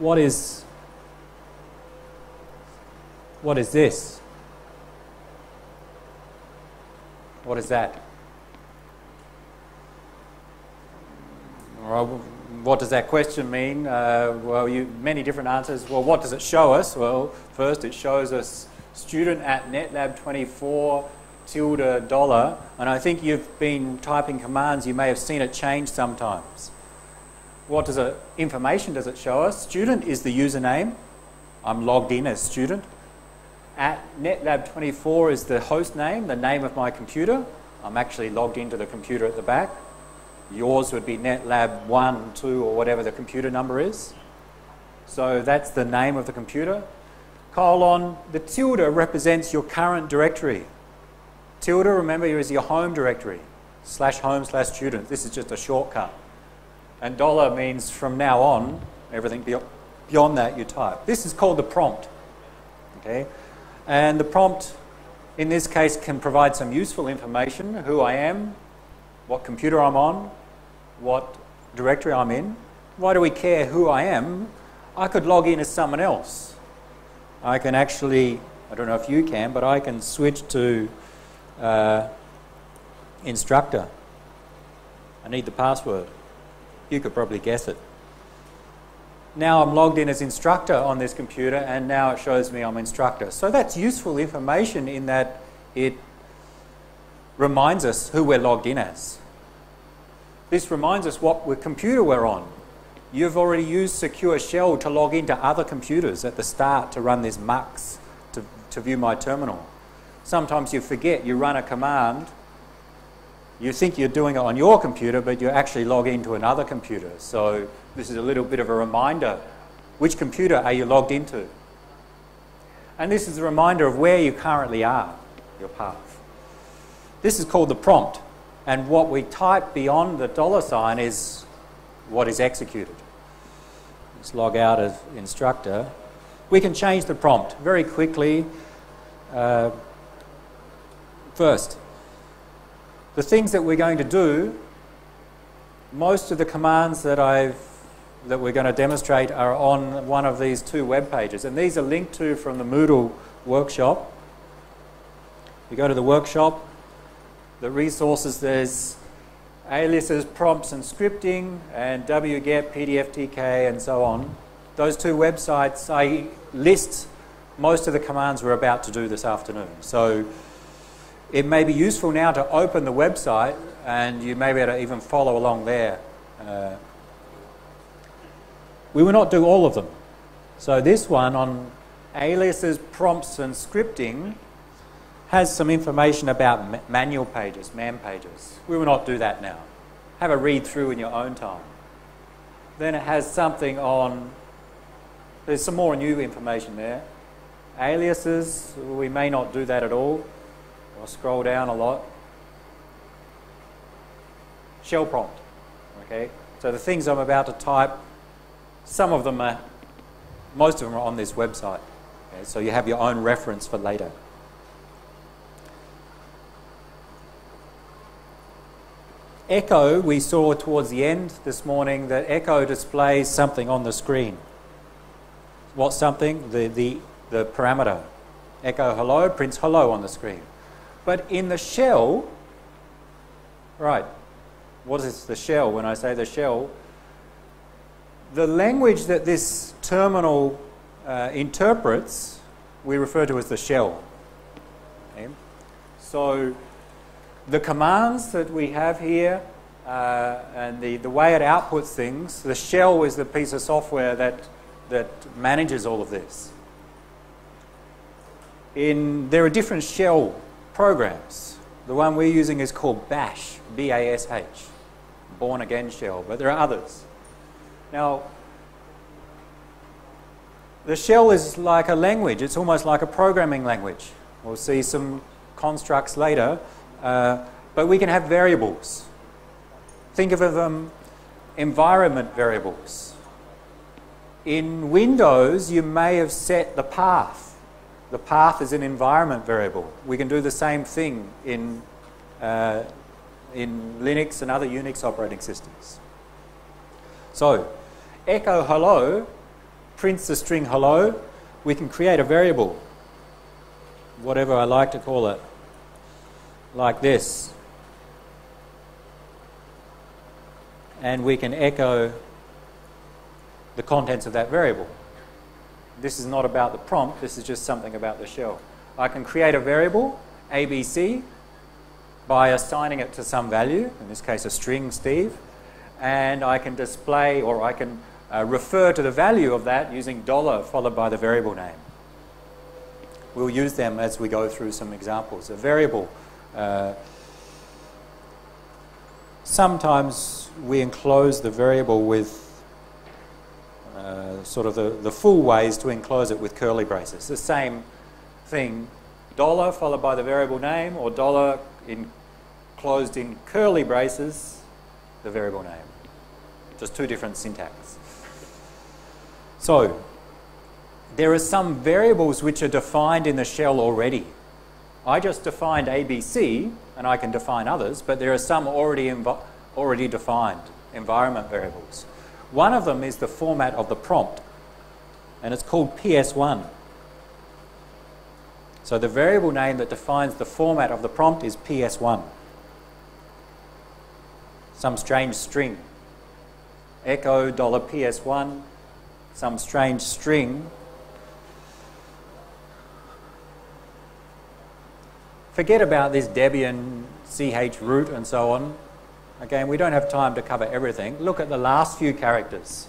What is this? What is that? All right, what does that question mean? Well, many different answers. Well, what does it show us? Well, first it shows us student at netlab 24 $, and I think you've been typing commands, you may have seen it change sometimes. What information does it show us? Student is the username. I'm logged in as student. At netlab 24 is the host name, the name of my computer. I'm actually logged into the computer at the back. Yours would be netlab 1, 2, or whatever the computer number is. So that's the name of the computer. Colon, the tilde represents your current directory. Tilde, remember, is your home directory. /home/student. This is just a shortcut. And dollar means from now on, everything beyond that you type. This is called the prompt. Okay? And the prompt, in this case, can provide some useful information: who I am, what computer I'm on, what directory I'm in. Why do we care who I am? I could log in as someone else. I can actually, I don't know if you can, but I can switch to instructor. I need the password. You could probably guess it. Now I'm logged in as instructor on this computer, and now it shows me I'm instructor. So that's useful information in that it reminds us who we're logged in as. This reminds us what computer we're on. You've already used Secure Shell to log into other computers at the start to run this mux to view my terminal. Sometimes you forget, you run a command, you think you're doing it on your computer, but you actually log into another computer. So this is a little bit of a reminder. Which computer are you logged into? And this is a reminder of where you currently are, your path. This is called the prompt. And what we type beyond the $sign is what is executed. Let's log out as instructor. We can change the prompt very quickly. First, the things that we're going to do, most of the commands that we're going to demonstrate are on one of these two web pages, and these are linked to from the Moodle workshop. You go to the workshop, the resources, there's aliases, prompts and scripting, and wget, pdftk, and so on. Those two websites, I list most of the commands we're about to do this afternoon. So it may be useful now to open the website, and you may be able to even follow along there. We will not do all of them. So this one on aliases, prompts and scripting has some information about manual pages, man pages. We will not do that now. Have a read through in your own time. Then it has something on, there's some more new information there. Aliases, we may not do that at all. I'll scroll down a lot. Shell prompt, okay? So the things I'm about to type, some of them are, most of them are on this website. Okay? So you have your own reference for later. Echo, we saw towards the end this morning that Echo displays something on the screen. What's something? The parameter. Echo hello prints hello on the screen. But in the shell, right, what is the shell? When I say the shell, the language that this terminal interprets, we refer to as the shell. Okay? So the commands that we have here and the way it outputs things, the shell is the piece of software that manages all of this. There are different shell programs. The one we're using is called Bash, B-A-S-H, born again shell, but there are others. Now, the shell is like a language. It's almost like a programming language. We'll see some constructs later, but we can have variables. Think of them environment variables. In Windows, you may have set the path. The path is an environment variable. We can do the same thing in Linux and other Unix operating systems. So, echo hello prints the string hello, we can create a variable, whatever I like to call it, like this. And we can echo the contents of that variable. This is not about the prompt, this is just something about the shell. I can create a variable, ABC, by assigning it to some value, in this case a string, Steve, and I can display, or I can refer to the value of that using $ followed by the variable name. We'll use them as we go through some examples. A variable, sometimes we enclose the variable with sort of the full ways to enclose it with curly braces. The same thing, $ followed by the variable name, or $ enclosed in curly braces, the variable name. Just two different syntax. So, there are some variables which are defined in the shell already. I just defined ABC, and I can define others, but there are some already defined environment variables. One of them is the format of the prompt, and it's called PS1. So the variable name that defines the format of the prompt is PS1. Some strange string. Echo $PS1, some strange string. Forget about this Debian ch root and so on. Again, we don't have time to cover everything. Look at the last few characters.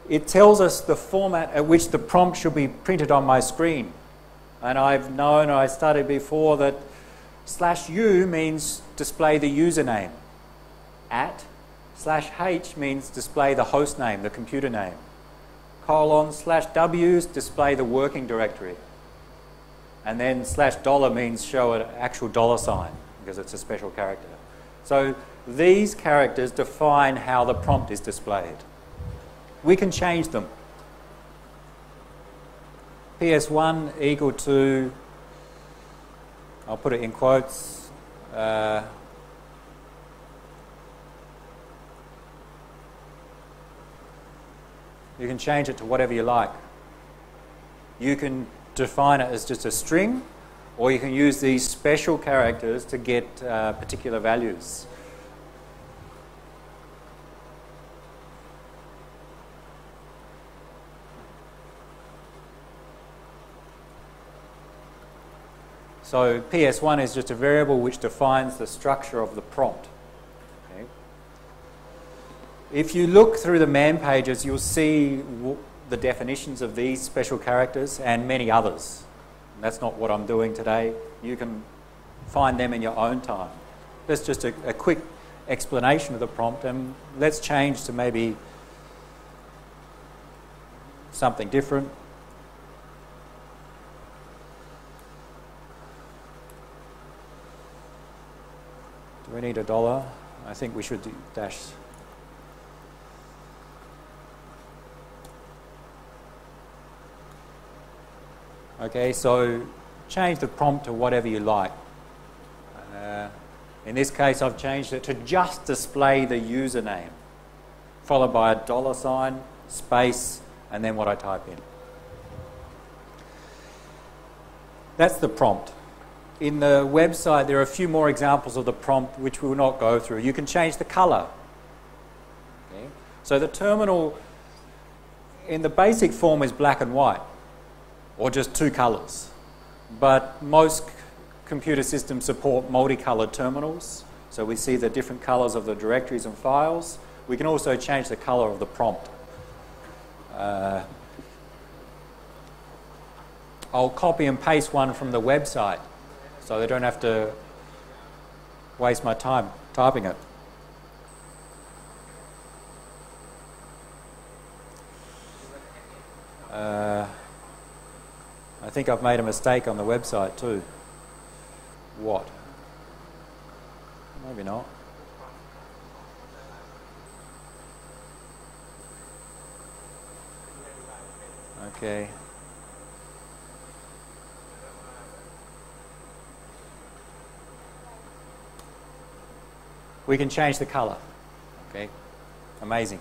It tells us the format at which the prompt should be printed on my screen. And I've known, I studied before, that /u means display the username. @/h means display the host name, the computer name. :/w display the working directory. And then $$ means show an actual $sign, because it's a special character. So these characters define how the prompt is displayed. We can change them. PS1 equal to, I'll put it in quotes, you can change it to whatever you like. You can define it as just a string, or you can use these special characters to get particular values. So PS1 is just a variable which defines the structure of the prompt. Okay. If you look through the man pages, you'll see the definitions of these special characters and many others. And that's not what I'm doing today. You can find them in your own time. That's just a quick explanation of the prompt, and let's change to maybe something different. Do we need $? I think we should do dash. Okay, so change the prompt to whatever you like. In this case, I've changed it to just display the username, followed by a $, space, and then what I type in. That's the prompt. In the website, there are a few more examples of the prompt which we will not go through. You can change the color. Okay. So the terminal in the basic form is black and white, or just two colors. But most computer systems support multicolored terminals, so we see the different colors of the directories and files. We can also change the color of the prompt. I'll copy and paste one from the website, so they don't have to waste my time typing it. I think I've made a mistake on the website too. What? Maybe not. Okay. We can change the color. Okay. Amazing.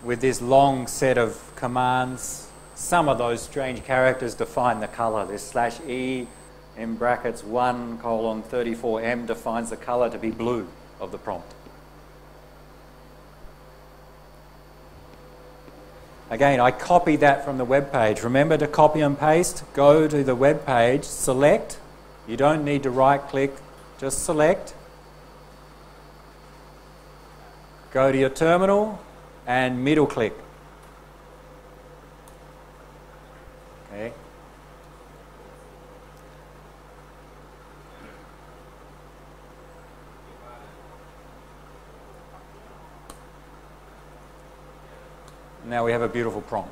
with this long set of commands. Some of those strange characters define the colour. This /e in brackets 1:34m defines the colour to be blue of the prompt. Again, I copied that from the web page. Remember to copy and paste. Go to the web page, select. You don't need to right click, just select. Go to your terminal and middle click. Okay. Now we have a beautiful prompt.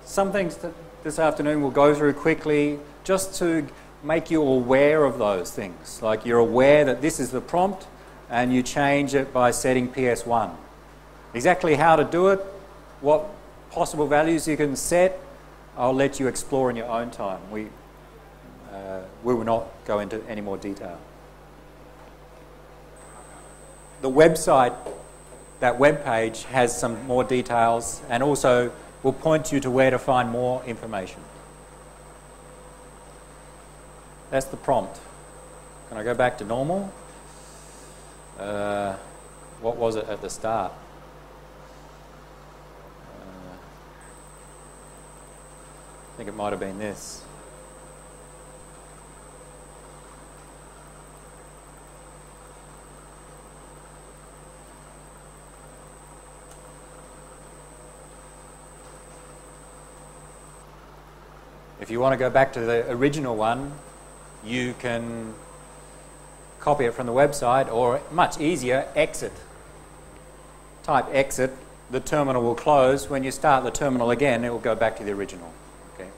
Some things that this afternoon we'll go through quickly just to make you aware of those things. Like you're aware that this is the prompt and you change it by setting PS1. Exactly how to do it, what possible values you can set, I'll let you explore in your own time. We will not go into any more detail. The website, that web page has some more details and also will point you to where to find more information. That's the prompt. Can I go back to normal? What was it at the start? I think it might have been this. If you want to go back to the original one, you can copy it from the website, or much easier, exit. Type exit, the terminal will close. When you start the terminal again, it will go back to the original. Okay?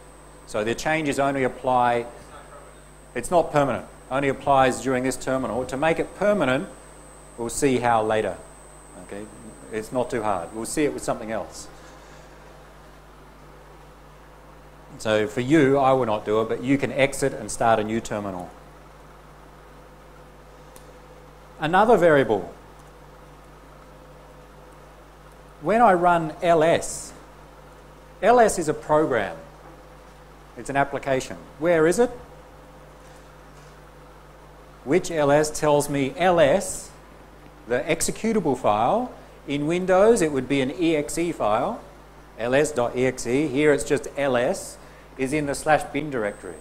So the changes only apply, it's not permanent, only applies during this terminal. To make it permanent, we'll see how later. Okay? It's not too hard. We'll see it with something else. So for you, I will not do it, but you can exit and start a new terminal. Another variable. When I run ls, ls is a program. It's an application. Where is it? Which ls tells me ls, the executable file. In Windows, it would be an exe file, ls.exe. Here it's just ls. Is in the /bin directory.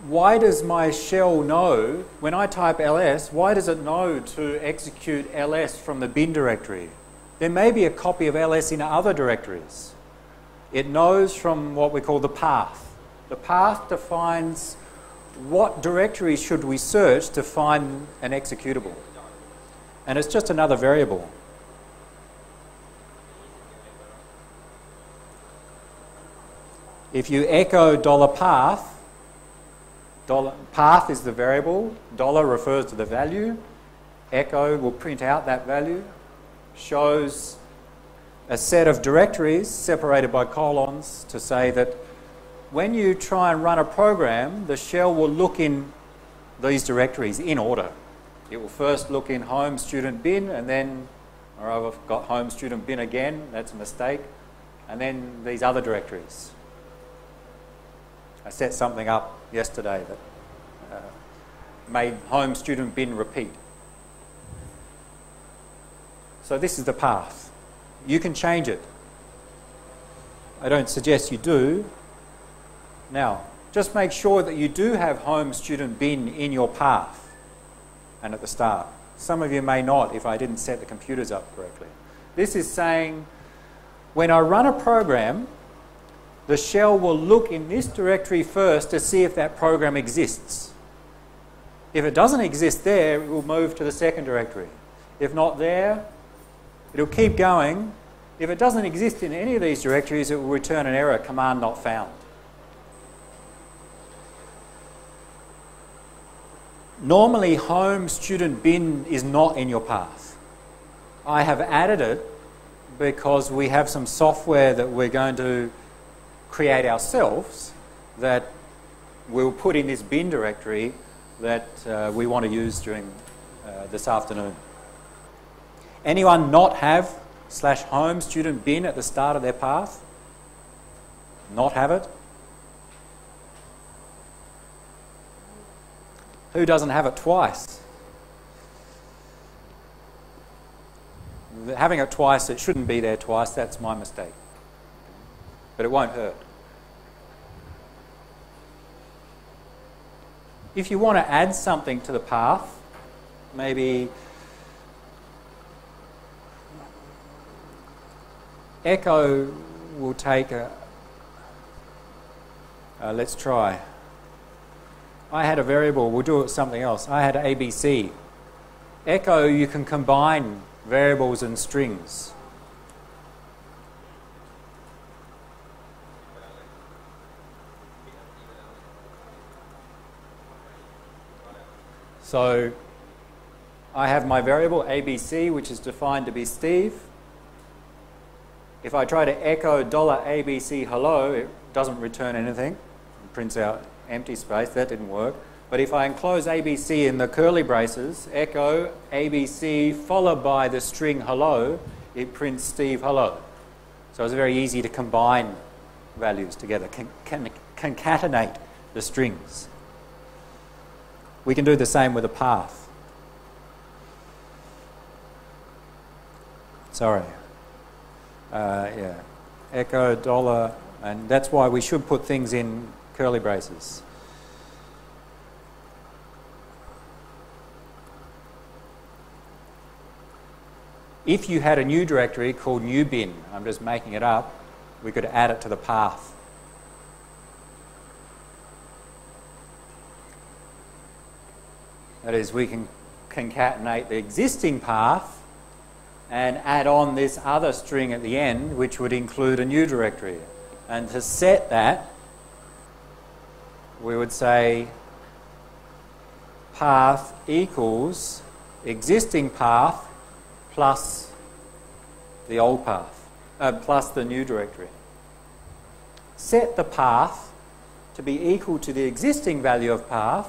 Why does my shell know, when I type ls, why does it know to execute ls from the bin directory? There may be a copy of ls in other directories. It knows from what we call the path. The path defines what directory should we search to find an executable. And it's just another variable. If you echo $path, path is the variable, dollar refers to the value, echo will print out that value, shows a set of directories separated by colons to say that when you try and run a program, the shell will look in these directories in order. It will first look in home student bin and then, or I've got home student bin again, that's a mistake, and then these other directories. I set something up yesterday that made home student bin repeat. So this is the path. You can change it. I don't suggest you do. Now, just make sure that you do have home student bin in your path and at the start. Some of you may not if I didn't set the computers up correctly. This is saying when I run a program, the shell will look in this directory first to see if that program exists. If it doesn't exist there, it will move to the second directory. If not there, it'll keep going. If it doesn't exist in any of these directories, it will return an error, command not found. Normally, home student bin is not in your path. I have added it because we have some software that we're going to create ourselves that we'll put in this bin directory that we want to use during this afternoon. Anyone not have /home student bin at the start of their path? Not have it? Who doesn't have it twice? Having it twice, it shouldn't be there twice, that's my mistake. But it won't hurt. If you want to add something to the path, maybe Echo will take a... let's try. I had a variable, we'll do it with something else. I had ABC. Echo, you can combine variables and strings. So I have my variable ABC, which is defined to be Steve. If I try to echo $ABC hello, it doesn't return anything. It prints out empty space. That didn't work. But if I enclose ABC in the curly braces, echo ABC followed by the string hello, it prints Steve hello. So it's very easy to combine values together, concatenate the strings. We can do the same with a path. Sorry. Yeah. Echo $, and that's why we should put things in curly braces. If you had a new directory called new bin, I'm just making it up, we could add it to the path. That is, we can concatenate the existing path and add on this other string at the end, which would include a new directory. And to set that, we would say path equals existing path plus the old path, plus the new directory. Set the path to be equal to the existing value of path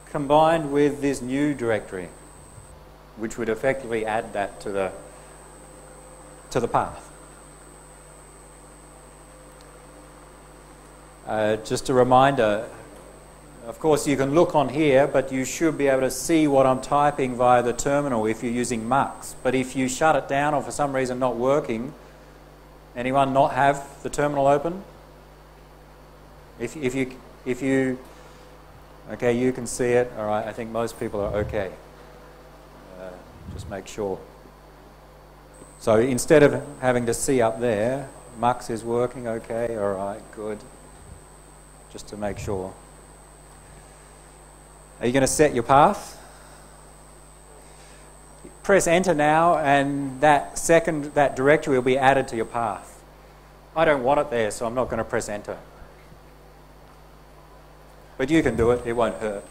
combined with this new directory, which would effectively add that to the path. Just a reminder, of course you can look on here, but you should be able to see what I'm typing via the terminal if you're using Mux. But if you shut it down or for some reason not working, anyone not have the terminal open? If you okay, you can see it. All right, I think most people are okay. Just make sure. So instead of having to see up there, Mux is working okay. All right, good. Just to make sure. Are you going to set your path? Press enter now, and that directory will be added to your path. I don't want it there, so I'm not going to press enter. But you can do it, it won't hurt.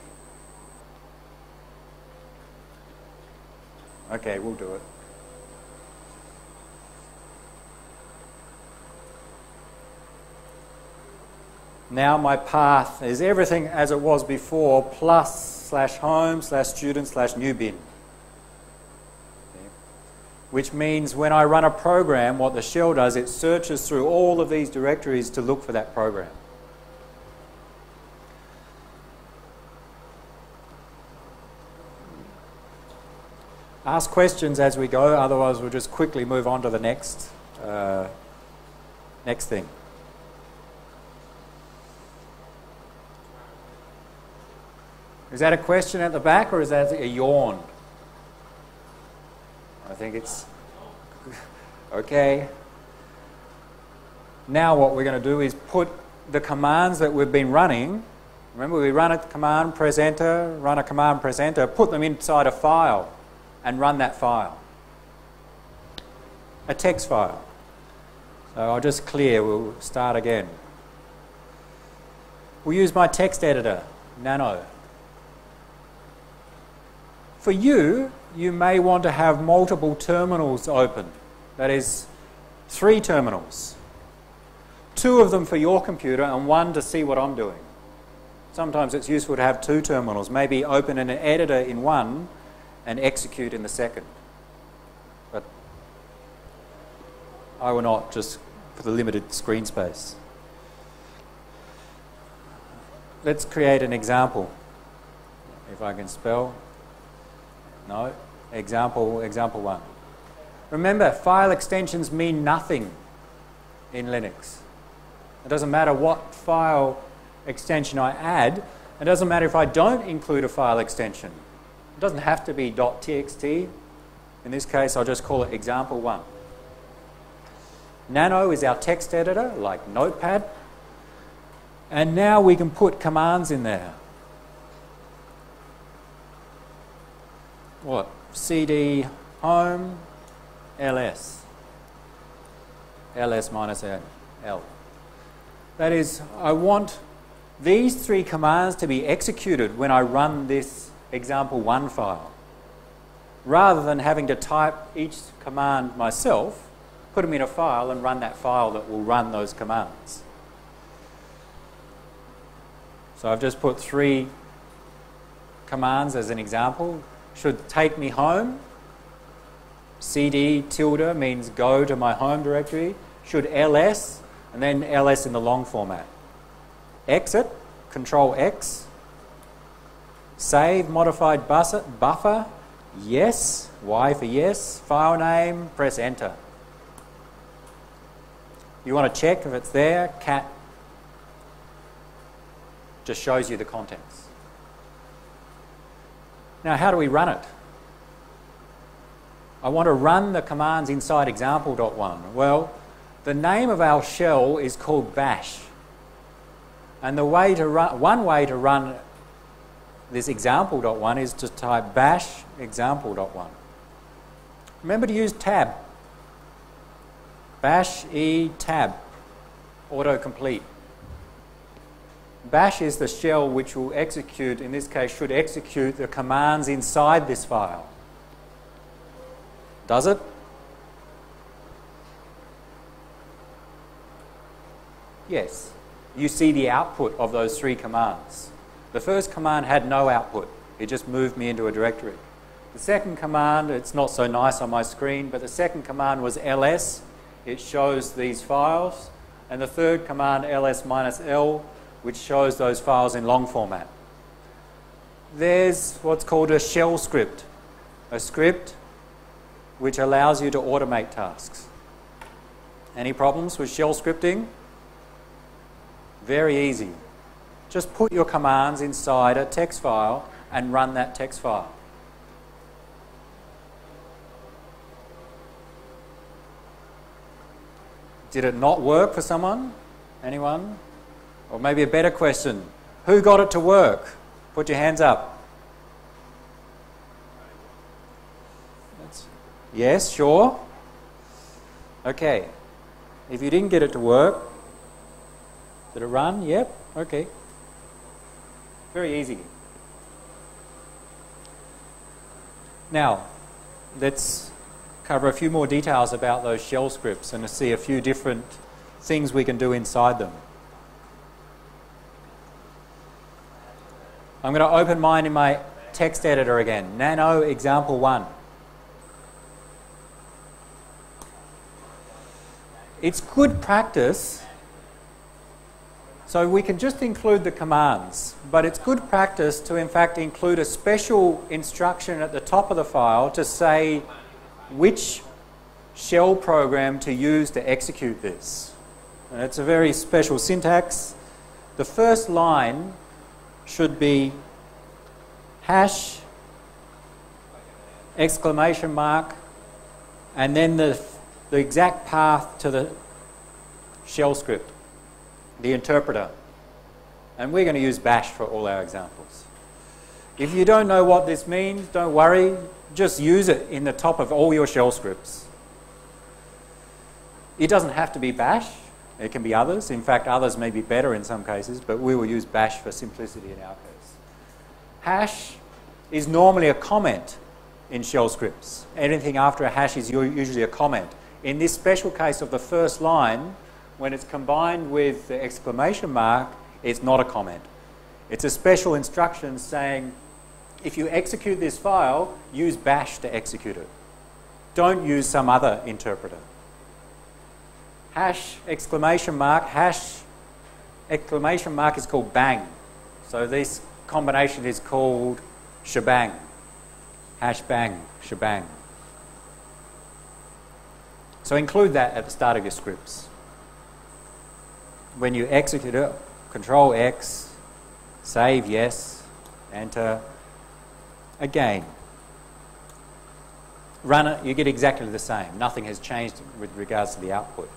Okay, we'll do it. Now my path is everything as it was before, plus /home /student /new bin. Which means when I run a program, what the shell does, it searches through all of these directories to look for that program. Ask questions as we go, otherwise we'll just quickly move on to the next thing. Is that a question at the back, or is that a yawn? I think it's... Okay. Now what we're going to do is put the commands that we've been running. Remember, we run a command, press enter, run a command, press enter, put them inside a file and run that file. A text file. So I'll just clear, we'll start again. We'll use my text editor, Nano. For you, you may want to have multiple terminals open. That is, 3 terminals. 2 of them for your computer and 1 to see what I'm doing. Sometimes it's useful to have two terminals, maybe open an editor in one and execute in the second. But I will not, just for the limited screen space. Let's create an example. If I can spell. No. Example 1. Remember, file extensions mean nothing in Linux. It doesn't matter what file extension I add. It doesn't matter if I don't include a file extension. It doesn't have to be .txt. In this case, I'll just call it example 1. Nano is our text editor, like Notepad. And now we can put commands in there. What? cd home ls. ls minus l. That is, I want these three commands to be executed when I run this example1 file. Rather than having to type each command myself, put them in a file and run that file that will run those commands. So I've just put 3 commands as an example. Should take me home. cd tilde means go to my home directory. Should ls, and then ls in the long format. Exit, control X. Save modified buffer, yes. Y for yes. File name, press enter. You want to check if it's there, cat just shows you the contents. Now, how do we run it? I want to run the commands inside example.1. Well, the name of our shell is called bash. And the way to run, one way to run this example.1 is to type bash example.1. Remember to use tab. Bash e tab, autocomplete. Bash is the shell which will execute, in this case, should execute the commands inside this file. Does it? Yes. You see the output of those 3 commands. The first command had no output. It just moved me into a directory. The second command, it's not so nice on my screen, but the second command was ls. It shows these files. And the third command, ls minus l, which shows those files in long format. There's what's called a shell script. A script which allows you to automate tasks. Any problems with shell scripting? Very easy. Just put your commands inside a text file and run that text file. Did it not work for someone? Anyone? Or maybe a better question, who got it to work? Put your hands up. Yes, sure. Okay. If you didn't get it to work, did it run? Yep. Okay. Very easy. Now, let's cover a few more details about those shell scripts and to see a few different things we can do inside them. I'm going to open mine in my text editor again. Nano example 1. It's good practice. So we can just include the commands, but it's good practice to in fact include a special instruction at the top of the file to say which shell program to use to execute this. And it's a very special syntax. The first line should be hash, exclamation mark, and then the exact path to the shell script, the interpreter. And we're going to use bash for all our examples. If you don't know what this means, don't worry, just use it in the top of all your shell scripts. It doesn't have to be bash. It can be others. In fact, others may be better in some cases, but we will use bash for simplicity in our case. Hash is normally a comment in shell scripts. Anything after a hash is usually a comment. In this special case of the first line, when it's combined with the exclamation mark, it's not a comment. It's a special instruction saying, if you execute this file, use bash to execute it. Don't use some other interpreter. Hash exclamation mark, hash exclamation mark is called bang. So this combination is called shebang. Hash bang, shebang. So include that at the start of your scripts. When you execute it, Control X, save yes, enter, again. Run it, you get exactly the same. Nothing has changed with regards to the output.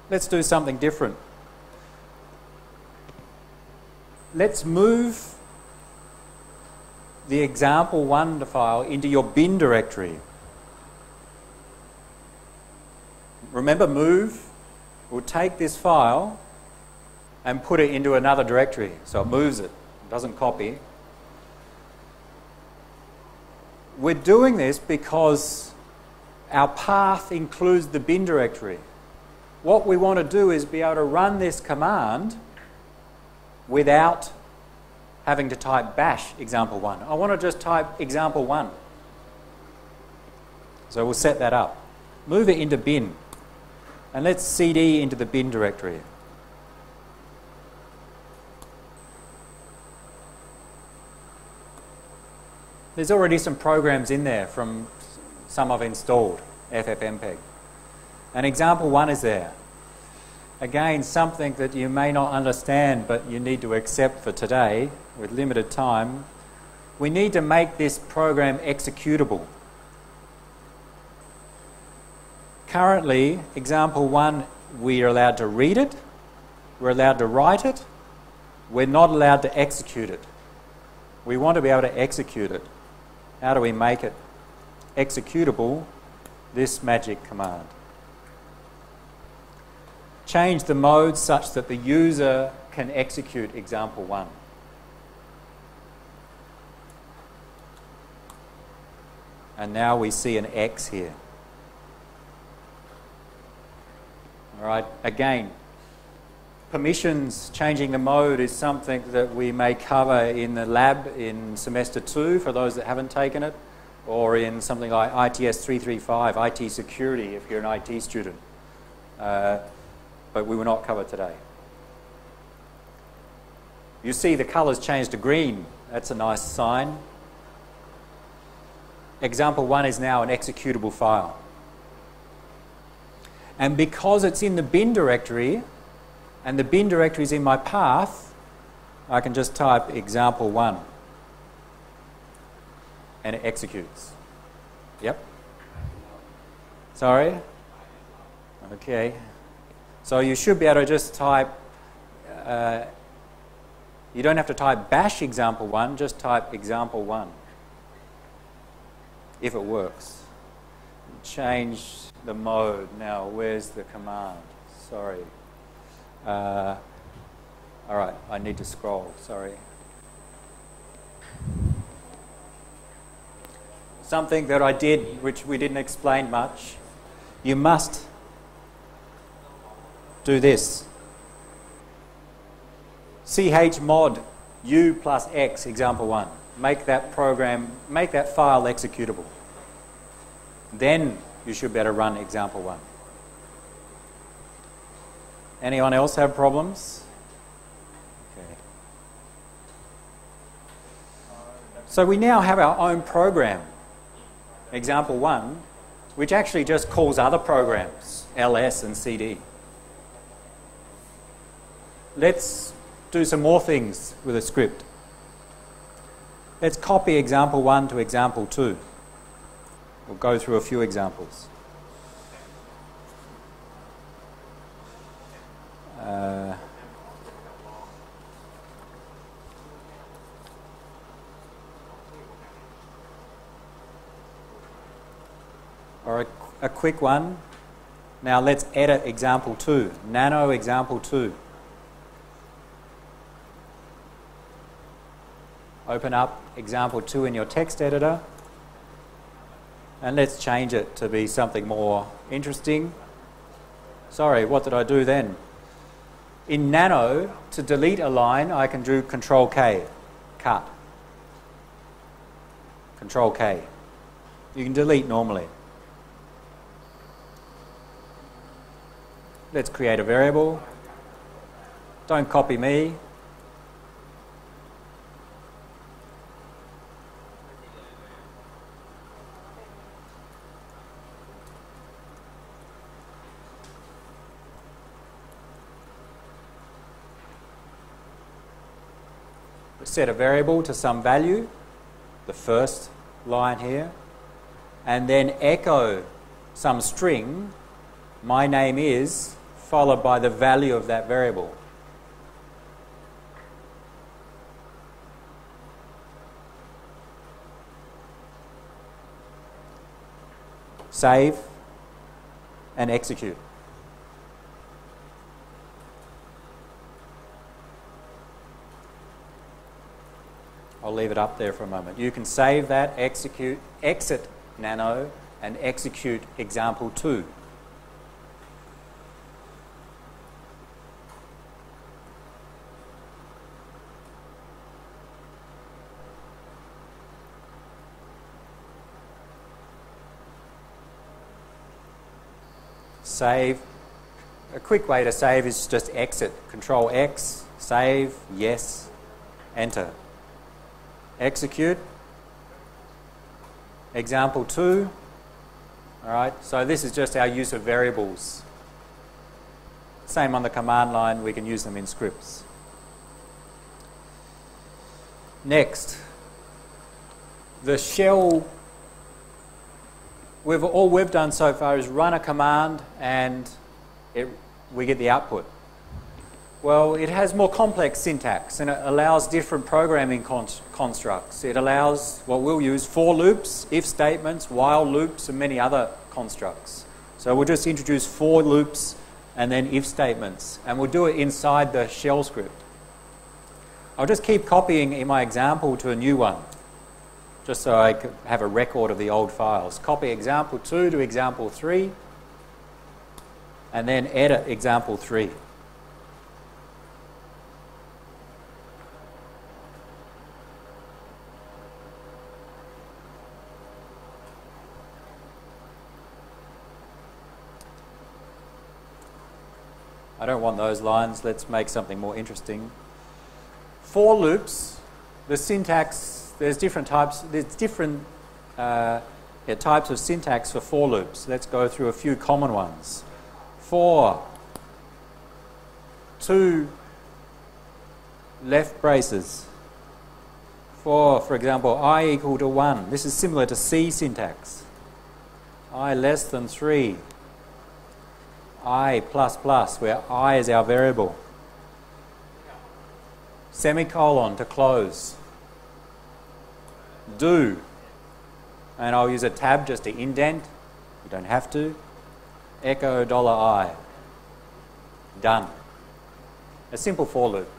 Let's do something different. Let's move the example1 file into your bin directory. Remember, move will take this file and put it into another directory. So it moves it, doesn't copy. We're doing this because our path includes the bin directory. What we want to do is be able to run this command without having to type bash example1. I want to just type example1. So we'll set that up. Move it into bin. And let's cd into the bin directory. There's already some programs in there from some I've installed, FFmpeg. And example1 is there. Again, something that you may not understand but you need to accept for today with limited time. We need to make this program executable. Currently, example1, we are allowed to read it, we're allowed to write it, we're not allowed to execute it. We want to be able to execute it. How do we make it executable? This magic command. Change the mode such that the user can execute example1. And now we see an X here. All right, again, permissions, changing the mode is something that we may cover in the lab in semester 2 for those that haven't taken it, or in something like ITS 335, IT security if you're an IT student. But we will not cover today. You see the colours change to green. That's a nice sign. Example1 is now an executable file. And because it's in the bin directory, and the bin directory is in my path, I can just type example1 and it executes. Yep. Sorry? Okay. So you should be able to just type, you don't have to type bash example1, just type example1 if it works. Change the mode. Now, where's the command? Sorry. All right, I need to scroll, sorry. Something that I did, which we didn't explain much, you must do this. chmod u plus x example1. Make that program, make that file executable. Then you should be able to run example1. Anyone else have problems? Okay. So we now have our own program, example1, which actually just calls other programs, ls and cd. Let's do some more things with a script. Let's copy example1 to example2. We'll go through a few examples. Or a quick one. Now let's edit example2, nano example2. Open up example2 in your text editor. And let's change it to be something more interesting. Sorry, what did I do then? In Nano, to delete a line, I can do Control K, cut. Control K. You can delete normally. Let's create a variable. Don't copy me. Set a variable to some value, the first line here, and then echo some string, my name is, followed by the value of that variable. Save and execute. I'll leave it up there for a moment. You can save that, execute, exit Nano, and execute example 2. Save. A quick way to save is just exit. Control X, save, yes, enter. Execute. Example 2. All right, so this is just our use of variables. Same on the command line, we can use them in scripts. Next, the shell. All we've done so far is run a command and we get the output. Well, it has more complex syntax and it allows different programming constructs. It allows what we'll use for loops, if statements, while loops, and many other constructs. So we'll just introduce for loops and then if statements, and we'll do it inside the shell script. I'll just keep copying in my example to a new one, just so I could have a record of the old files. Copy example 2 to example 3, and then edit example 3. I don't want those lines. Let's make something more interesting. For loops, the syntax, there's different types. There's different types of syntax for loops. Let's go through a few common ones. For, 2 left braces. For example, I equal to 1. This is similar to C syntax. I less than 3. I plus plus, where I is our variable. Semicolon to close. Do. And I'll use a tab just to indent. You don't have to. Echo $I. Done. A simple for loop.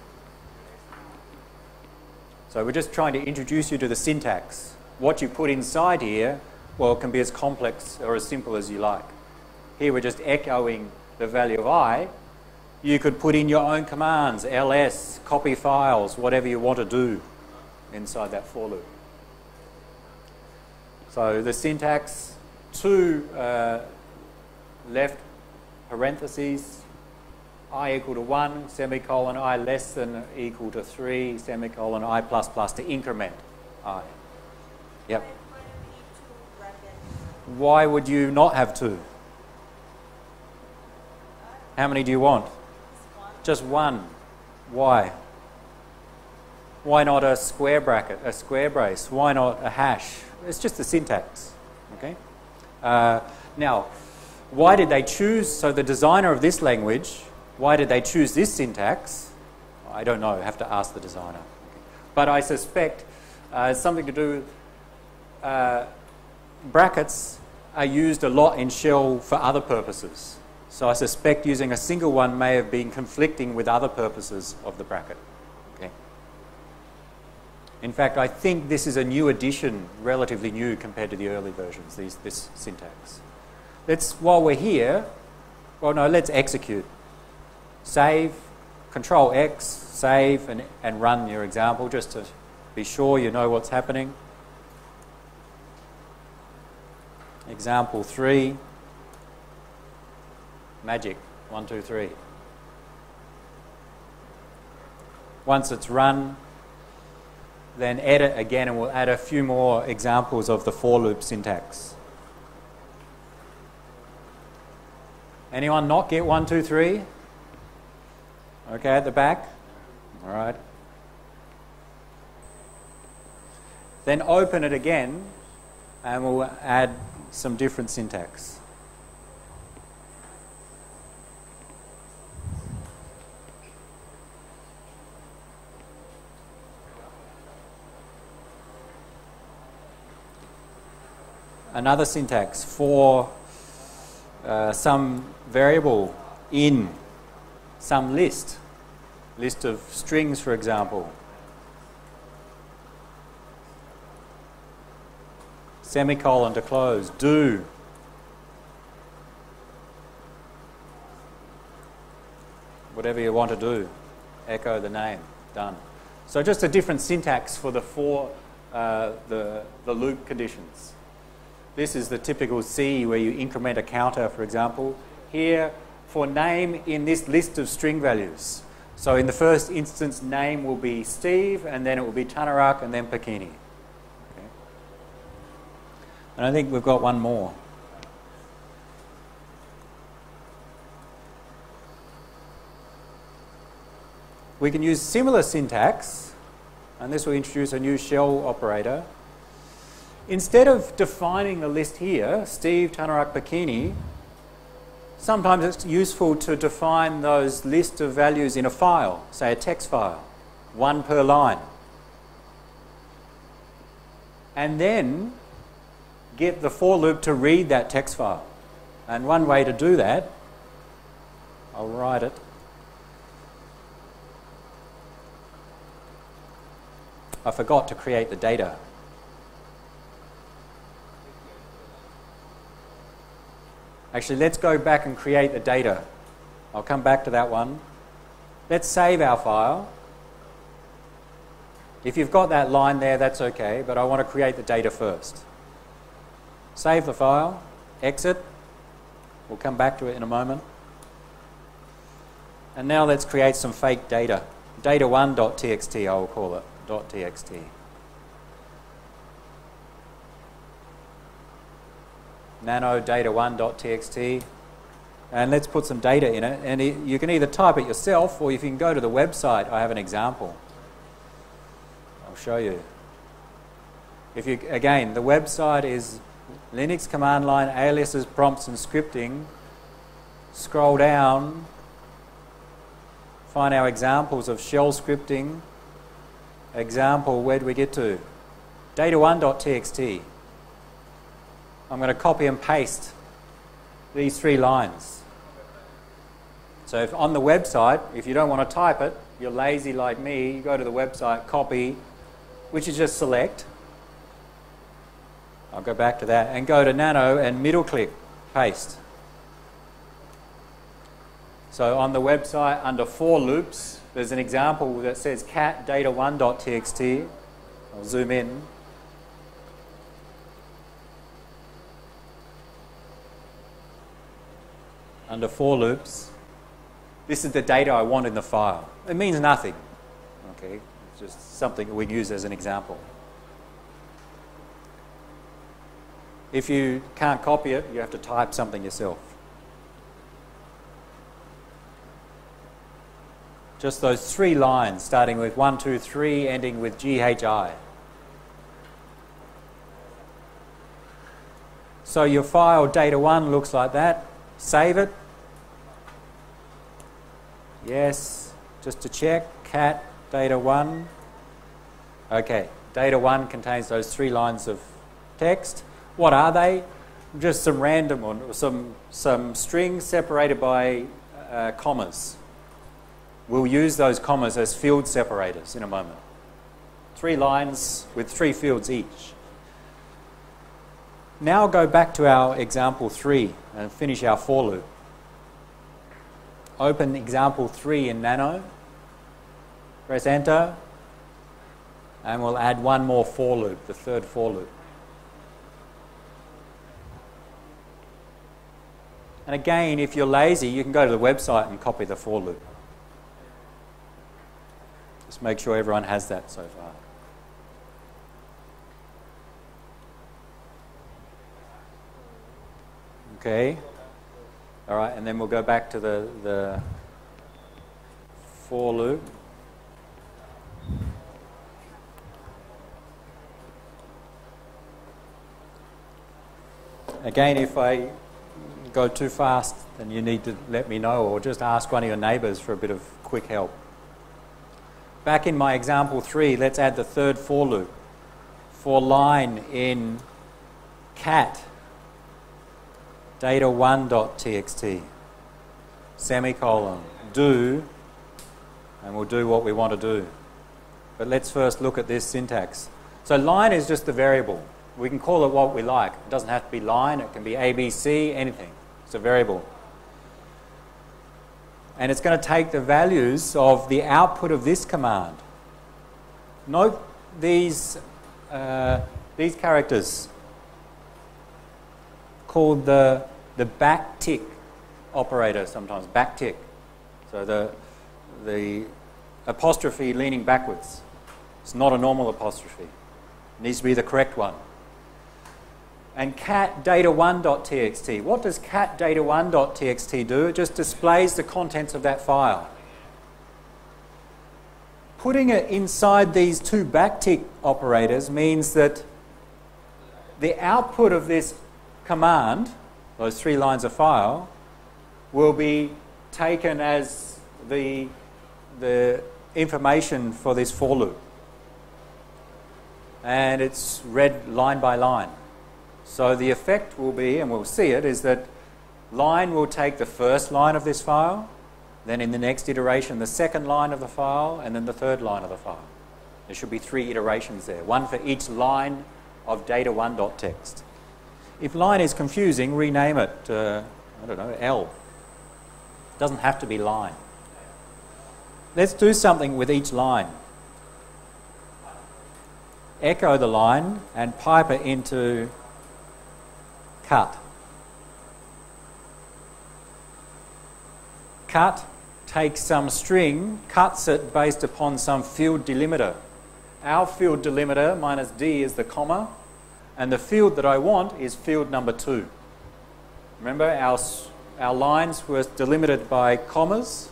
So we're just trying to introduce you to the syntax. What you put inside here, well, it can be as complex or as simple as you like. Here we're just echoing the value of I. You could put in your own commands, ls, copy files, whatever you want to do inside that for loop. So the syntax, 2 left parentheses, I equal to 1, semicolon, I less than equal to 3, semicolon, I plus plus to increment I. Yep. Why would you not have 2? How many do you want? Just 1. Why? Why not a square bracket, a square brace? Why not a hash? It's just the syntax. Okay. Now, why did they choose? So the designer of this language, why did they choose this syntax? I don't know. I have to ask the designer. But I suspect it's something to do with brackets are used a lot in shell for other purposes. So I suspect using a single one may have been conflicting with other purposes of the bracket. Okay. In fact, I think this is a new addition, relatively new compared to the early versions, this syntax. While we're here, Well, no, let's execute. Save, Control X, save, and run your example just to be sure you know what's happening. Example 3, magic, 1, 2, 3. Once it's run, then edit again and we'll add a few more examples of the for loop syntax. Anyone not get 1, 2, 3? Okay, at the back? All right. Then open it again and we'll add some different syntax. Another syntax for some variable in some list of strings, for example. Semicolon to close, do. Whatever you want to do, echo the name, done. So just a different syntax for the loop conditions. This is the typical C where you increment a counter, for example. Here, for name in this list of string values. So in the first instance, name will be Steve, and then it will be Tanarak, and then Pakini. Okay. And I think we've got one more. We can use similar syntax, and this will introduce a new shell operator. Instead of defining the list here, Steve, Tanarak, Pakini, sometimes it's useful to define those list of values in a file, say a text file, one per line. And then get the for loop to read that text file. And one way to do that, I'll write it. I forgot to create the data. Actually, let's go back and create the data. I'll come back to that one. Let's save our file. If you've got that line there, that's okay, but I want to create the data first. Save the file, exit. We'll come back to it in a moment. And now let's create some fake data. Data1.txt, I will call it, .txt. Nano data1.txt, and let's put some data in it, and you can either type it yourself or if you can go to the website. I have an example. I'll show you. Again, the website is Linux command line, aliases, prompts and scripting. Scroll down, find our examples of shell scripting. Example, where do we get to? Data1.txt. I'm going to copy and paste these 3 lines. So if on the website, if you don't want to type it, you're lazy like me, you go to the website, copy, which is just select. I'll go back to that, and go to Nano and middle click, paste. So on the website, under for loops, there's an example that says cat data1.txt. I'll zoom in. Under for loops, this is the data I want in the file. It means nothing. Okay, it's just something we use as an example. If you can't copy it, you have to type something yourself. Just those 3 lines, starting with 1, 2, 3, ending with GHI. So your file data1 looks like that. Save it. Yes, just to check, cat data1. Okay, data1 contains those 3 lines of text. What are they? Just some random or some strings separated by commas. We'll use those commas as field separators in a moment. 3 lines with 3 fields each. Now go back to our example 3 and finish our for loop. open example 3 in Nano, press enter, and we'll add one more for loop, the third for loop. And again, if you're lazy, you can go to the website and copy the for loop. Just make sure everyone has that so far. Okay. All right, and then we'll go back to the for loop. Again, if I go too fast, then you need to let me know, or just ask one of your neighbours for a bit of quick help. Back in my example 3, let's add the third for loop. For line in cat data1.txt, semicolon, do, and we'll do what we want to do. But let's first look at this syntax. So line is just the variable. We can call it what we like. It doesn't have to be line, it can be ABC, anything. It's a variable. And it's going to take the values of the output of this command. Note these characters called the backtick operator sometimes, backtick. So the apostrophe leaning backwards. It's not a normal apostrophe. It needs to be the correct one. And cat data1.txt. What does cat data1.txt do? It just displays the contents of that file. Putting it inside these two backtick operators means that the output of this command, those 3 lines of file, will be taken as the information for this for loop. And it's read line by line. So the effect will be, and we'll see it, is that line will take the first line of this file, then in the next iteration the second line of the file, and then the third line of the file. There should be 3 iterations there, one for each line of data1.txt. If line is confusing, rename it, I don't know, L. It doesn't have to be line. Let's do something with each line. Echo the line and pipe it into cut. Cut takes some string, cuts it based upon some field delimiter. Our field delimiter minus D is the comma, and the field that I want is field number 2. Remember, our lines were delimited by commas.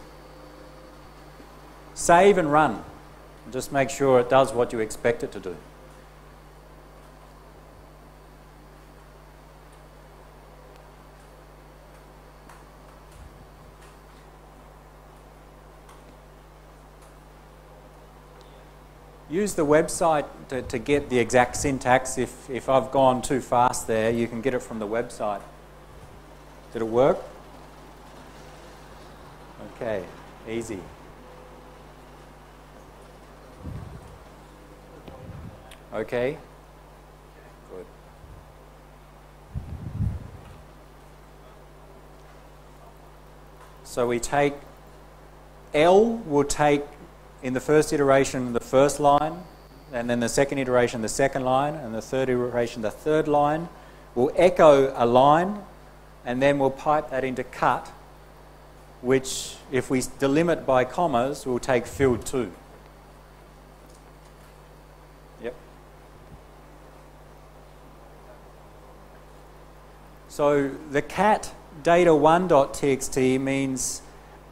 Save and run. Just make sure it does what you expect it to do. Use the website to get the exact syntax. If I've gone too fast there, you can get it from the website. Did it work? Okay, easy. Okay, good. So we take L, will take in the first iteration the first line, and then the second iteration the second line, and the third iteration the third line. We'll echo a line, and then we'll pipe that into cut, which, if we delimit by commas, will take field 2. Yep. So the cat data1.txt means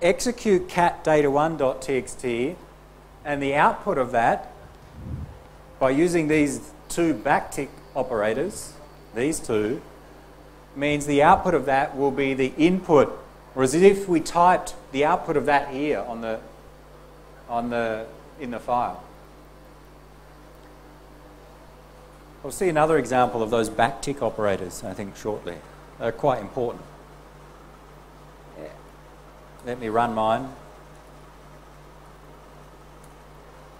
execute cat data1.txt, and the output of that, by using these 2 backtick operators, these 2, means the output of that will be the input, or as if we typed the output of that here in the file. We'll see another example of those backtick operators, I think, shortly. They're quite important. Let me run mine.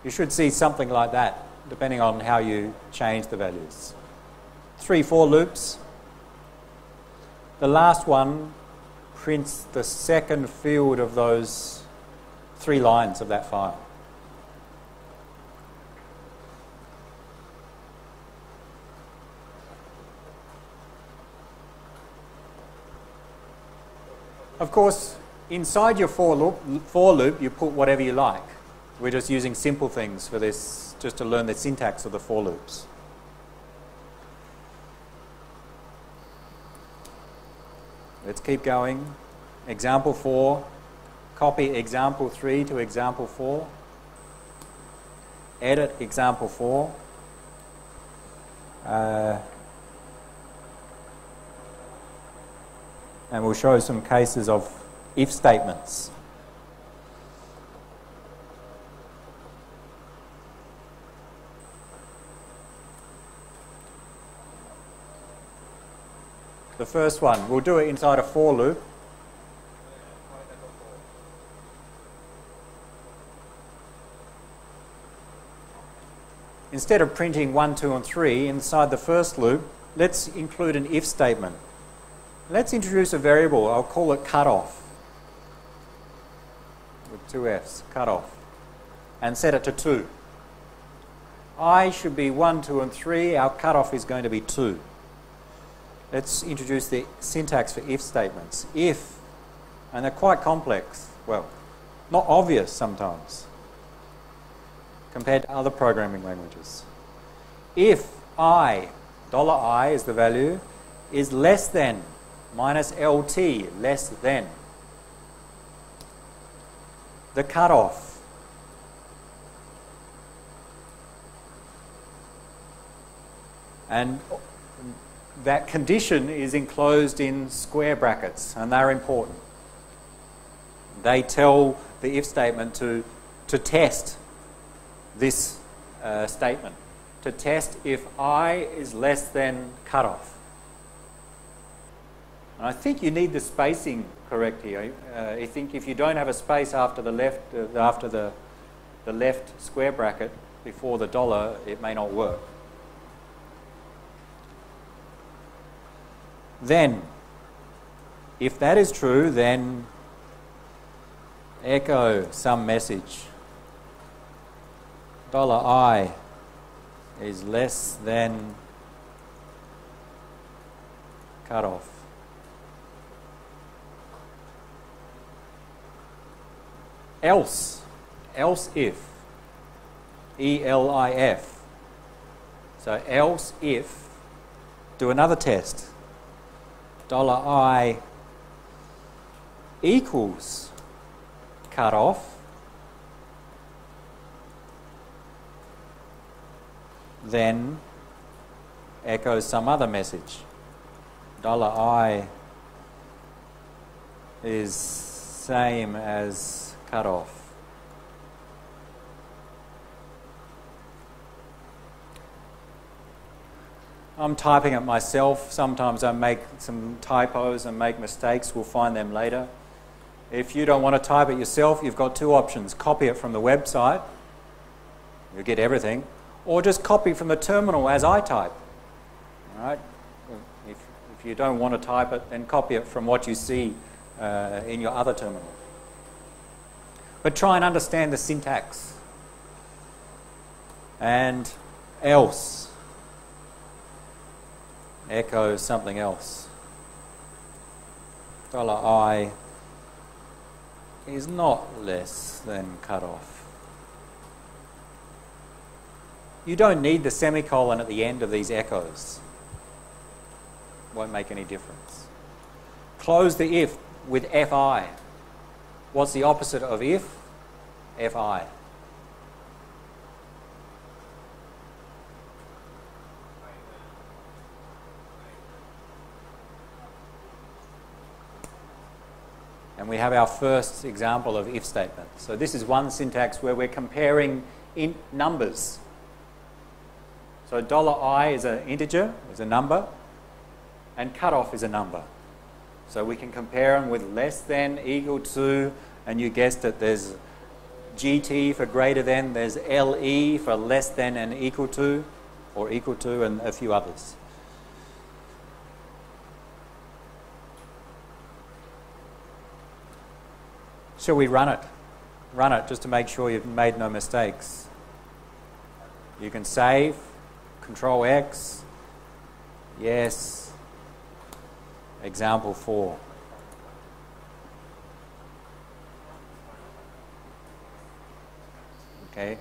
You should see something like that, depending on how you change the values. 3 for loops. The last one prints the second field of those 3 lines of that file. Of course, inside your for loop, you put whatever you like. We're just using simple things for this, just to learn the syntax of the for loops. Let's keep going. Example 4. Copy example 3 to example 4. Edit example 4. And we'll show some cases of if statements. The first one, we'll do it inside a for loop. Instead of printing 1, 2, and 3 inside the first loop, let's include an if statement. Let's introduce a variable. I'll call it cutoff. With 2 F's, cutoff. And set it to 2. I should be 1, 2, and 3. Our cutoff is going to be 2. Let's introduce the syntax for if statements. If, and they're quite complex. Well, not obvious sometimes compared to other programming languages. If I, $I is the value, is less than minus LT, less than the cutoff. And that condition is enclosed in square brackets, and they're important. They tell the if statement to test this statement, to test if I is less than cutoff. And I think you need the spacing correct here. I think if you don't have a space after the left square bracket before the $, it may not work. Then, if that is true, then echo some message. $I is less than cutoff. Else if, ELIF. So else if, do another test. $I equals cutoff, then echoes some other message. $I is same as cutoff. I'm typing it myself. Sometimes I make some typos and make mistakes. We'll find them later. If you don't want to type it yourself, you've got 2 options. Copy it from the website. You'll get everything. Or just copy from the terminal as I type. All right? If you don't want to type it, then copy it from what you see in your other terminal. But try and understand the syntax. And else echoes something else. $I is not less than cutoff. You don't need the semicolon at the end of these echoes. Won't make any difference. Close the if with FI. What's the opposite of if? FI. And we have our first example of if statement. So this is one syntax where we're comparing numbers. So $I is an integer, is a number, and cutoff is a number. So we can compare them with less than, equal to, and you guessed it, there's GT for greater than, there's LE for less than and equal to, or equal to, and a few others. Shall we run it? Run it just to make sure you've made no mistakes. You can save, Control X, yes, example 4. Okay,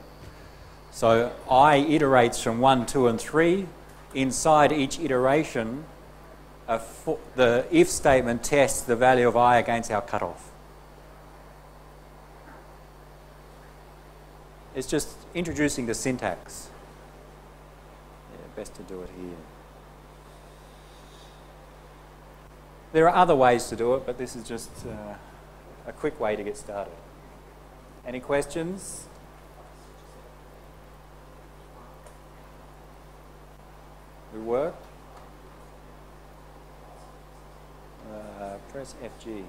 so I iterates from 1, 2 and 3. Inside each iteration, the if statement tests the value of I against our cutoff. It's just introducing the syntax. Yeah, best to do it here. There are other ways to do it, but this is just a quick way to get started. Any questions? We work? Press FG.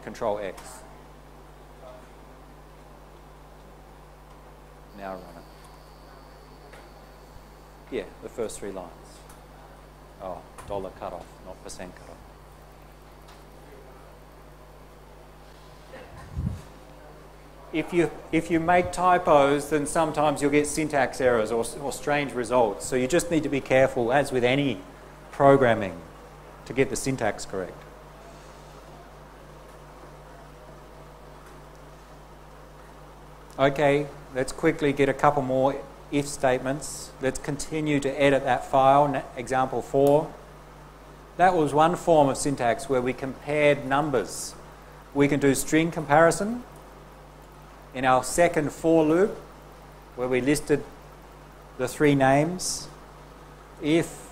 Control X. Now run it. Yeah, the first 3 lines. Oh, dollar cutoff, not percent cutoff. If you make typos, then sometimes you'll get syntax errors or strange results. So you just need to be careful, as with any programming, to get the syntax correct. Okay, let's quickly get a couple more if statements. Let's continue to edit that file, example 4. That was one form of syntax where we compared numbers. We can do string comparison. In our second for loop, where we listed the 3 names, if,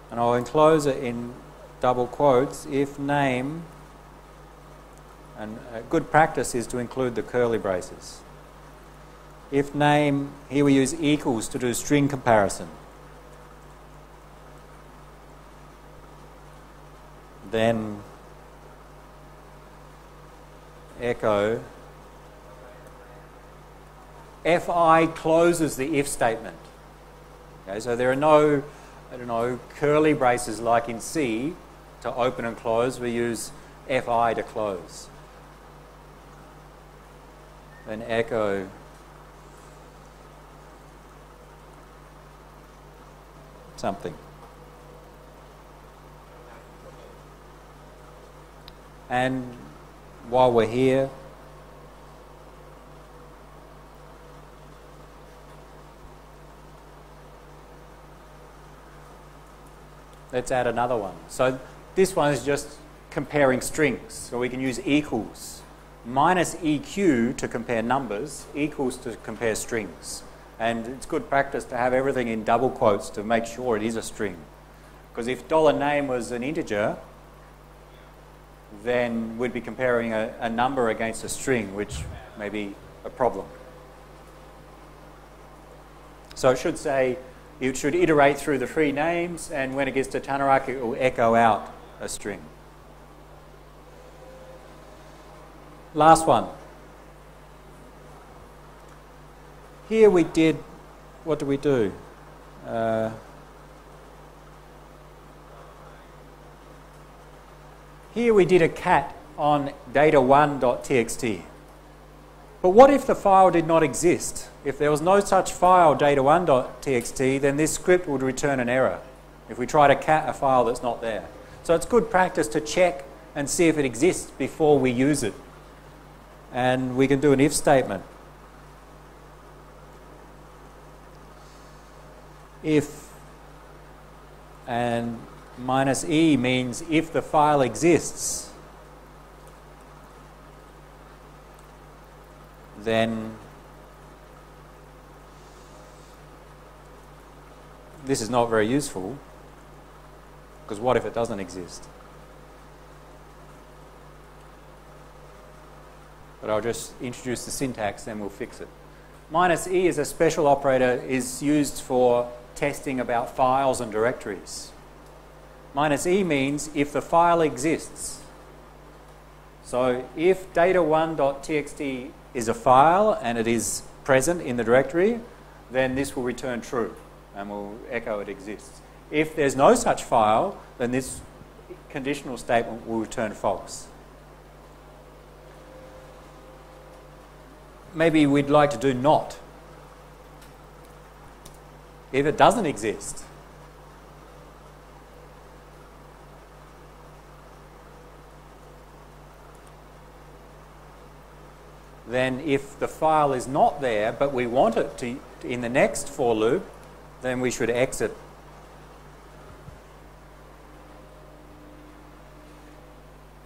and I'll enclose it in double quotes, if name, and a good practice is to include the curly braces. If name, here we use equals to do string comparison. Then echo fi closes the if statement. Okay, so there are no, curly braces like in C to open and close. We use fi to close. Then echo something. And while we're here, let's add another one. So this one is just comparing strings. So we can use equals. Minus EQ to compare numbers, equals to compare strings. And it's good practice to have everything in double quotes to make sure it is a string. Because if $name was an integer, then we'd be comparing a number against a string, which may be a problem. So it should say, it should iterate through the 3 names, and when it gets to Tanaraki, it will echo out a string. Last one. Here we did, what did we do? Here we did a cat on data1.txt. But what if the file did not exist? If there was no such file, data1.txt, then this script would return an error if we try to cat a file that's not there. So it's good practice to check and see if it exists before we use it. And we can do an if statement. If, and minus E means if the file exists, then this is not very useful, because what if it doesn't exist? But I'll just introduce the syntax, then we'll fix it. Minus E is a special operator, is used for testing about files and directories. Minus E means if the file exists. So if data1.txt is a file and it is present in the directory, then this will return true and will echo it exists. If there's no such file, then this conditional statement will return false. Maybe we'd like to do not. If it doesn't exist, then if the file is not there, but we want it to in the next for loop, then we should exit.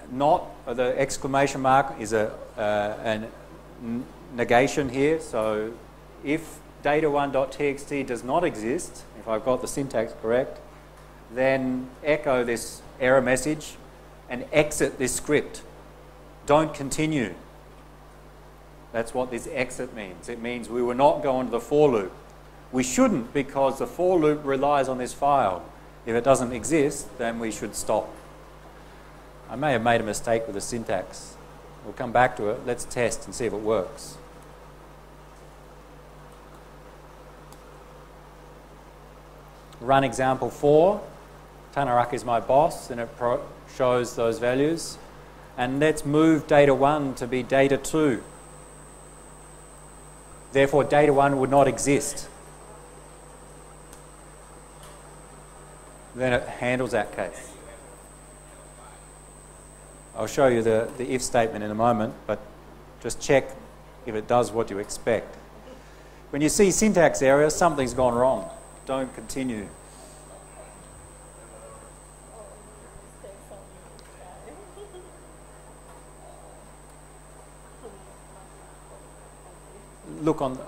Not, the exclamation mark is a negation here, so if data1.txt does not exist, if I've got the syntax correct, then echo this error message and exit this script. Don't continue. That's what this exit means. It means we will not go into the for loop. We shouldn't, because the for loop relies on this file. If it doesn't exist, then we should stop. I may have made a mistake with the syntax. We'll come back to it. Let's test and see if it works. Run example 4. Tanarak is my boss, and it shows those values. And let's move data 1 to be data 2. Therefore, data 1 would not exist. Then it handles that case. I'll show you the if statement in a moment, but just check if it does what you expect. When you see syntax error, something's gone wrong. Don't continue.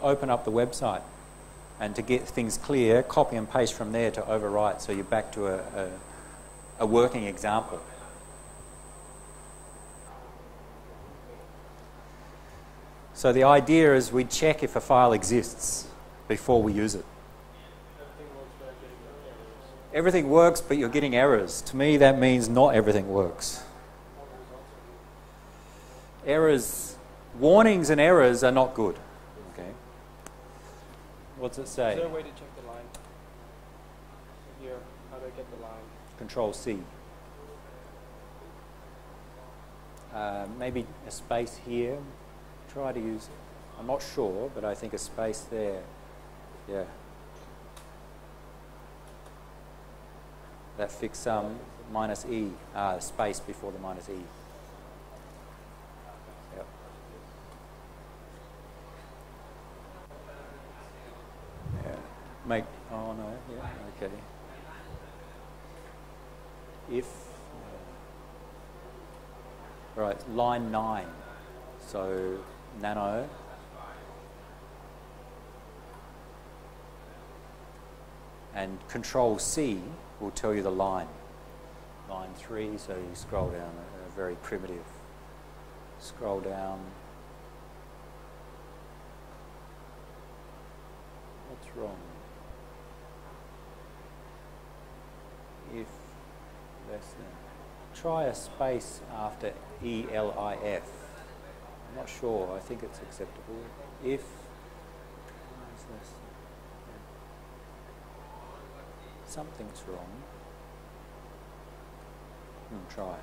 Open up the website, and to get things clear, copy and paste from there to overwrite, so you're back to a working example. So the idea is we check if a file exists before we use it. Everything works, but you're getting errors. To me, that means not everything works. Errors, warnings and errors are not good. Okay. What's it say? Is there a way to check the line? Here, how do I get the line? Control C. Maybe a space here. Try to use, I'm not sure, but I think a space there. Yeah. That fix minus E, space before the minus E. Yep. Yeah. Oh no, yeah, okay. If, right, line 9. So, nano. And Control C will tell you the line. Line 3, so you scroll down, a very primitive. Scroll down. What's wrong? If less than. Try a space after ELIF. I'm not sure. I think it's acceptable. If something's wrong, try.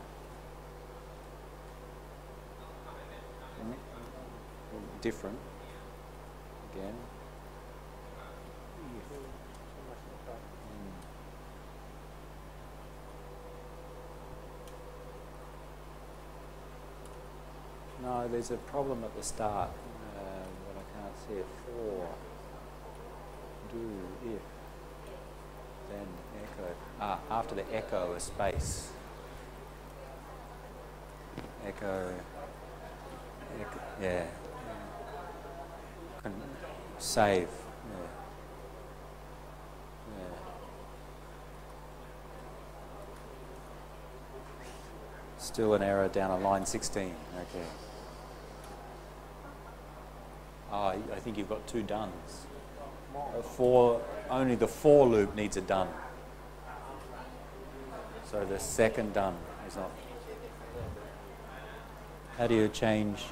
Different. Again. No, there's a problem at the start, but I can't see it. For, do, if, then echo. After the echo, a space. Echo, yeah. Save, yeah. Still an error down on line 16, okay. I think you've got two dones. Only the for loop needs a done. So the second done is not. How do you change?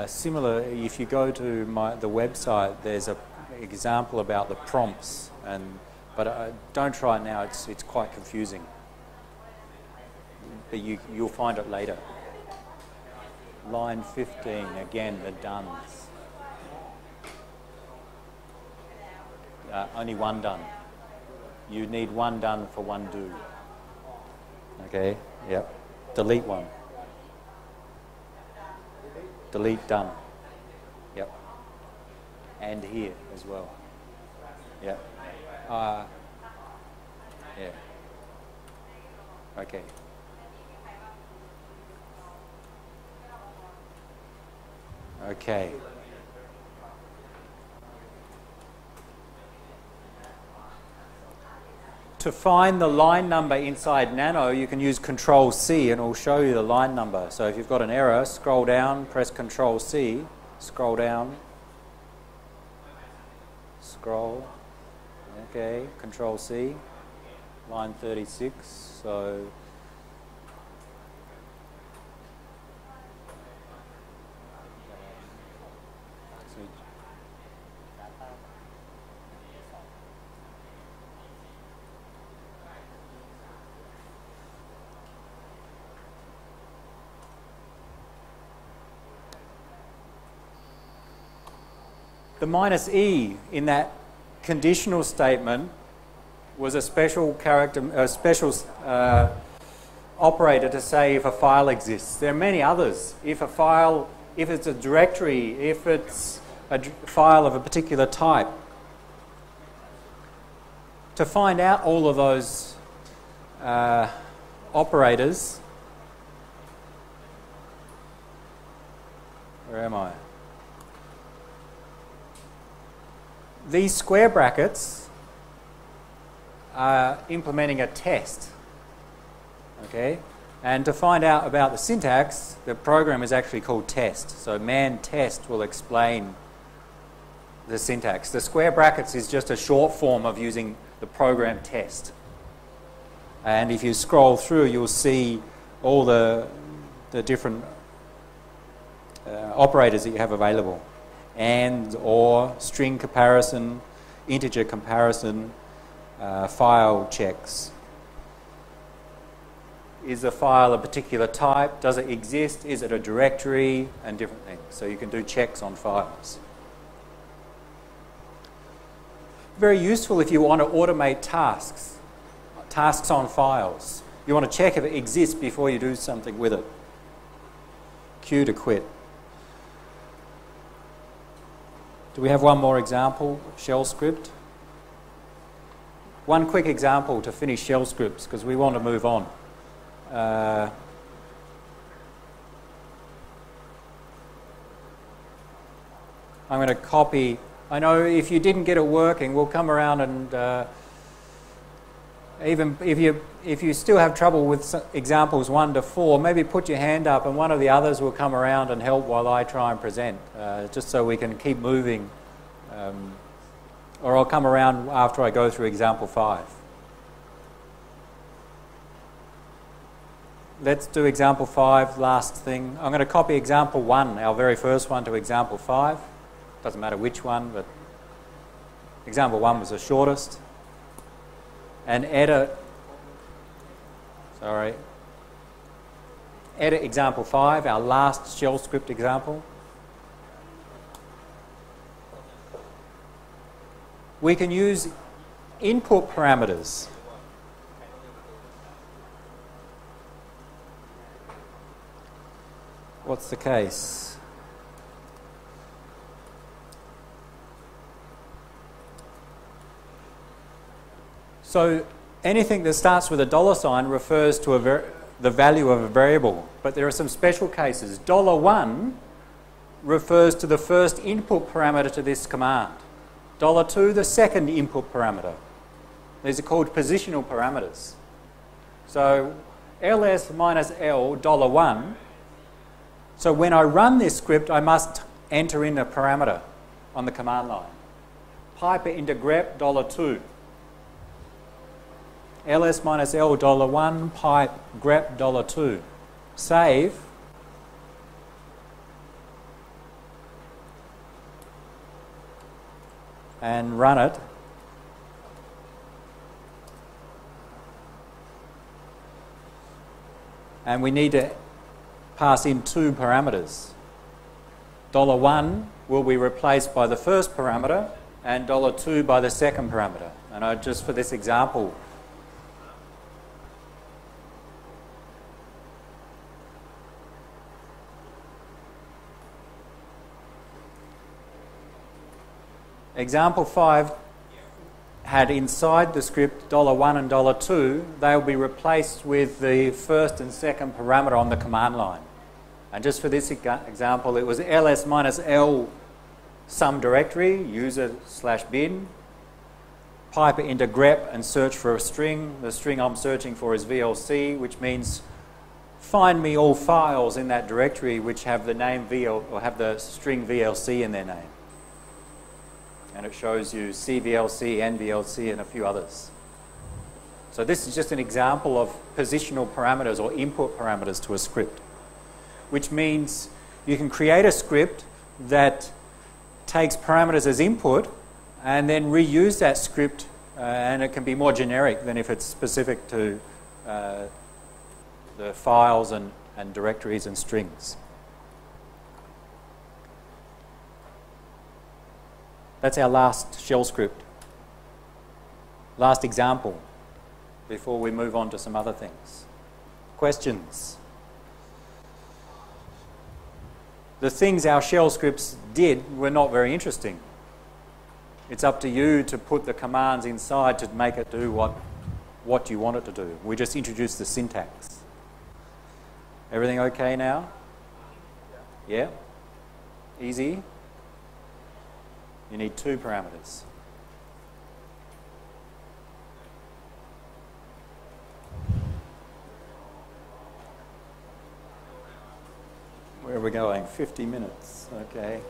Similar, if you go to the website, there's an example about the prompts, and But don't try it now, it's quite confusing. But you'll find it later. Line 15, again, the dones. Only one done. You need one done for one do. Okay, yep. Delete one. Delete done. Yep. And here as well. Yep. Yeah. Okay. Okay. To find the line number inside Nano, you can use Control C and it will show you the line number. So if you've got an error, scroll down, press Control C, scroll down, scroll, okay, Control C, line 36, so the minus E in that conditional statement was a special operator to say if a file exists. There are many others. If it's a directory, if it's a file of a particular type. To find out all of those operators, where am I? These square brackets are implementing a test, okay? And to find out about the syntax, the program is actually called test. So man test will explain the syntax. The square brackets is just a short form of using the program test. And if you scroll through, you'll see all the different operators that you have available. And, or, string comparison, integer comparison, file checks. Is a file a particular type? Does it exist? Is it a directory? And different things. So you can do checks on files. Very useful if you want to automate tasks on files. You want to check if it exists before you do something with it. Q to quit. Do we have one more example, shell script? One quick example to finish shell scripts because we want to move on. I'm going to copy. I know if you didn't get it working, we'll come around and even if you still have trouble with examples 1 to 4, maybe put your hand up and one of the others will come around and help while I try and present, just so we can keep moving. Or I'll come around after I go through example 5. Let's do example 5, last thing. I'm going to copy example 1, our very first one, to example 5. Doesn't matter which one, but example 1 was the shortest. And edit example 5, our last shell script example. We can use input parameters. What's the case? So anything that starts with a $sign refers to the value of a variable, but there are some special cases. $1 refers to the first input parameter to this command. $2, the second input parameter. These are called positional parameters. So ls minus L $1. So when I run this script, I must enter in a parameter on the command line. Pipe into grep $2. ls minus L $1 pipe grep $2. Save. And run it. and we need to pass in two parameters. $1 will be replaced by the first parameter and $2 by the second parameter. And just for this example, example 5 had inside the script $1 and $2, they'll be replaced with the first and second parameter on the command line. And just for this example, it was ls-l sum directory, user/bin, pipe it into grep and search for a string. The string I'm searching for is VLC, which means find me all files in that directory which have the name or have the string VLC in their name. And it shows you CVLC, NVLC, and a few others. So this is just an example of positional parameters or input parameters to a script, which means you can create a script that takes parameters as input and then reuse that script, and it can be more generic than if it's specific to the files and directories and strings. That's our last shell script. Last example before we move on to some other things. Questions? The things our shell scripts did were not very interesting. It's up to you to put the commands inside to make it do what you want it to do. We just introduced the syntax. Everything okay now? Yeah? Easy? You need two parameters. Where are we going? 50 minutes. Okay.